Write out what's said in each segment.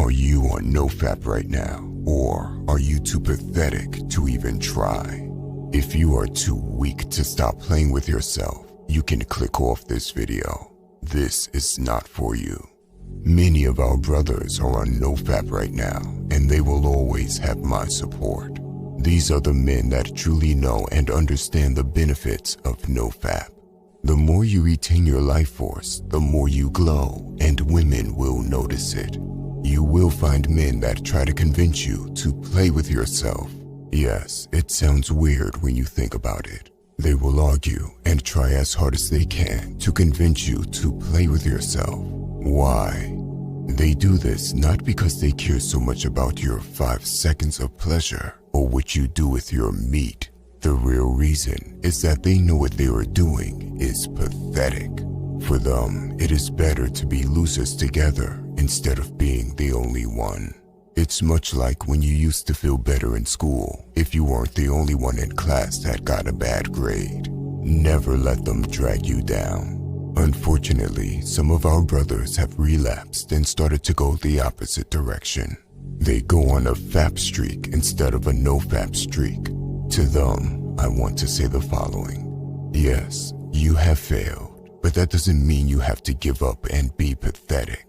Are you on NOFAP right now, or are you too pathetic to even try? If you are too weak to stop playing with yourself, you can click off this video. This is not for you. Many of our brothers are on NOFAP right now, and they will always have my support. These are the men that truly know and understand the benefits of NOFAP. The more you retain your life force, the more you glow, and women will notice it. You will find men that try to convince you to play with yourself. Yes, it sounds weird when you think about it. They will argue and try as hard as they can to convince you to play with yourself. Why? They do this not because they care so much about your 5 seconds of pleasure or what you do with your meat. The real reason is that they know what they are doing is pathetic. For them, it is better to be losers together instead of being the only one. It's much like when you used to feel better in school if you weren't the only one in class that got a bad grade. Never let them drag you down. Unfortunately, some of our brothers have relapsed and started to go the opposite direction. They go on a FAP streak instead of a NOFAP streak. To them, I want to say the following. Yes, you have failed, but that doesn't mean you have to give up and be pathetic.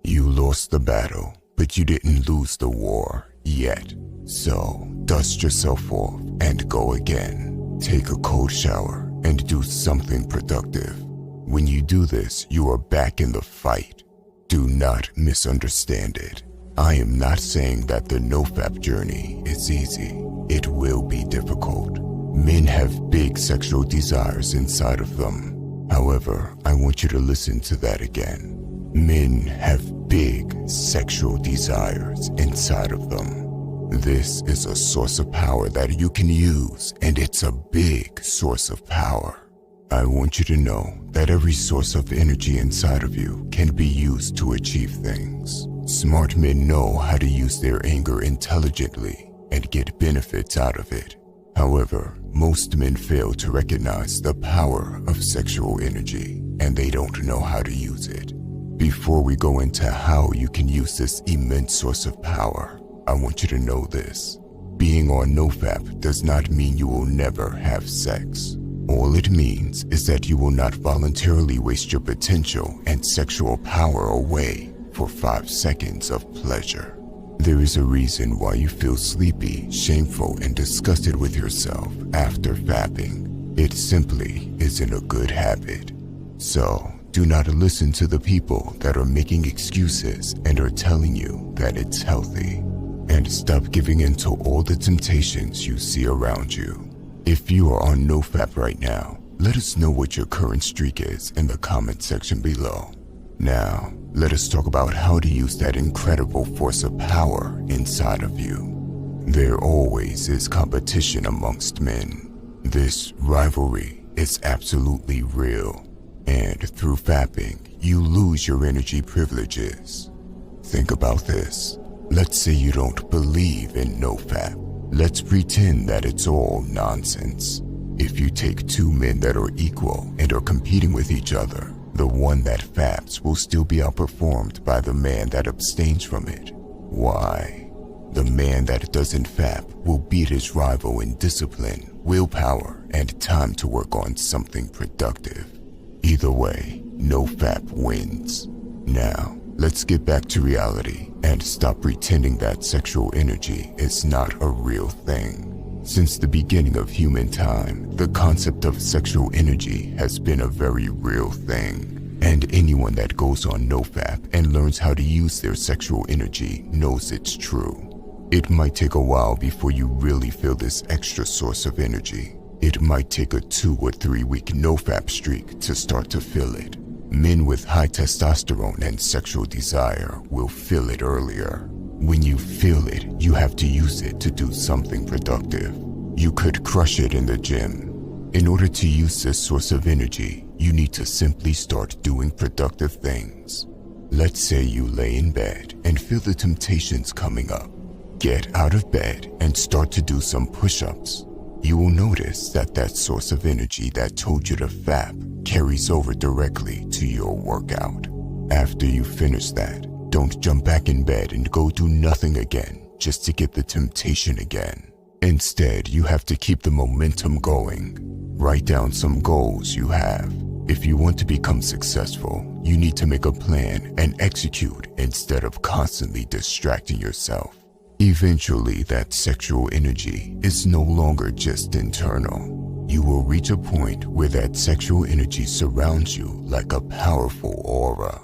You lost the battle, but you didn't lose the war yet. So, dust yourself off and go again. Take a cold shower and do something productive. When you do this, you are back in the fight. Do not misunderstand it. I am not saying that the NOFAP journey is easy. It will be difficult. Men have big sexual desires inside of them. However, I want you to listen to that again. Men have big sexual desires inside of them. This is a source of power that you can use, and it's a big source of power. I want you to know that every source of energy inside of you can be used to achieve things. Smart men know how to use their anger intelligently and get benefits out of it. However, most men fail to recognize the power of sexual energy, and they don't know how to use it. Before we go into how you can use this immense source of power, I want you to know this. Being on NOFAP does not mean you will never have sex. All it means is that you will not voluntarily waste your potential and sexual power away for 5 seconds of pleasure. There is a reason why you feel sleepy, shameful, and disgusted with yourself after fapping. It simply isn't a good habit. So, do not listen to the people that are making excuses and are telling you that it's healthy. And stop giving in to all the temptations you see around you. If you are on NOFAP right now, let us know what your current streak is in the comment section below. Now, let us talk about how to use that incredible force of power inside of you. There always is competition amongst men. This rivalry is absolutely real. And through fapping, you lose your energy privileges. Think about this. Let's say you don't believe in NOFAP. Let's pretend that it's all nonsense. If you take 2 men that are equal and are competing with each other, the one that faps will still be outperformed by the man that abstains from it. Why? The man that doesn't fap will beat his rival in discipline, willpower, and time to work on something productive. Either way, NOFAP wins. Now, let's get back to reality and stop pretending that sexual energy is not a real thing. Since the beginning of human time, the concept of sexual energy has been a very real thing. And anyone that goes on NOFAP and learns how to use their sexual energy knows it's true. It might take a while before you really feel this extra source of energy. It might take a 2 or 3 week NOFAP streak to start to feel it. Men with high testosterone and sexual desire will feel it earlier. When you feel it, you have to use it to do something productive. You could crush it in the gym. In order to use this source of energy, you need to simply start doing productive things. Let's say you lay in bed and feel the temptations coming up. Get out of bed and start to do some push-ups. You will notice that that source of energy that told you to fap carries over directly to your workout. After you finish that, don't jump back in bed and go do nothing again just to get the temptation again. Instead, you have to keep the momentum going. Write down some goals you have. If you want to become successful, you need to make a plan and execute instead of constantly distracting yourself. Eventually, that sexual energy is no longer just internal. You will reach a point where that sexual energy surrounds you like a powerful aura.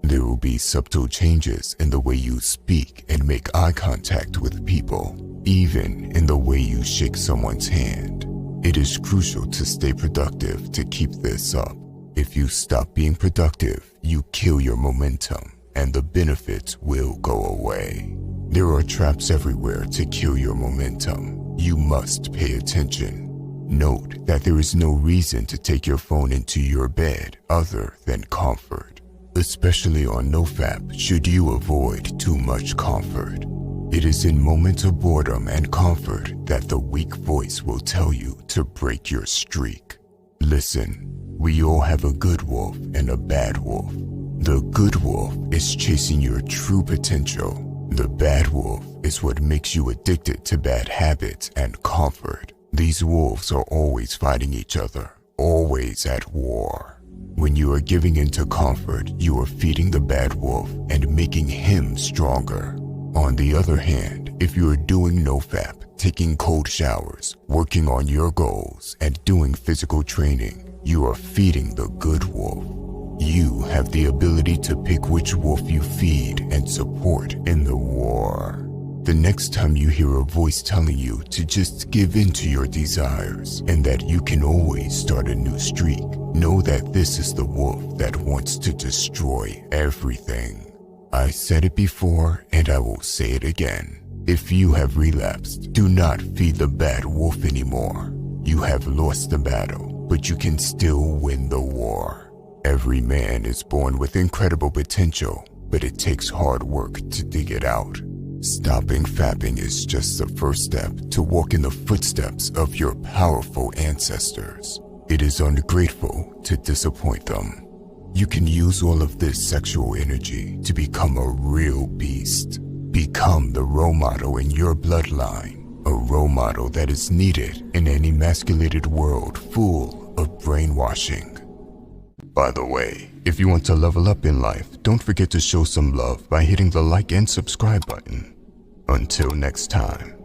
There will be subtle changes in the way you speak and make eye contact with people, even in the way you shake someone's hand. It is crucial to stay productive to keep this up. If you stop being productive, you kill your momentum, and the benefits will go away. There are traps everywhere to kill your momentum. You must pay attention. Note that there is no reason to take your phone into your bed other than comfort. Especially on NOFAP, should you avoid too much comfort. It is in moments of boredom and comfort that the weak voice will tell you to break your streak. Listen, we all have a good wolf and a bad wolf. The good wolf is chasing your true potential. The bad wolf is what makes you addicted to bad habits and comfort. These wolves are always fighting each other, always at war. When you are giving into comfort, you are feeding the bad wolf and making him stronger. On the other hand, if you are doing NOFAP, taking cold showers, working on your goals, and doing physical training, you are feeding the good wolf. You have the ability to pick which wolf you feed and support in the war. The next time you hear a voice telling you to just give in to your desires and that you can always start a new streak, know that this is the wolf that wants to destroy everything. I said it before and I will say it again. If you have relapsed, do not feed the bad wolf anymore. You have lost the battle, but you can still win the war. Every man is born with incredible potential, but it takes hard work to dig it out. Stopping fapping is just the first step to walk in the footsteps of your powerful ancestors. It is ungrateful to disappoint them. You can use all of this sexual energy to become a real beast. Become the role model in your bloodline, a role model that is needed in an emasculated world full of brainwashing. By the way, if you want to level up in life, don't forget to show some love by hitting the like and subscribe button. Until next time.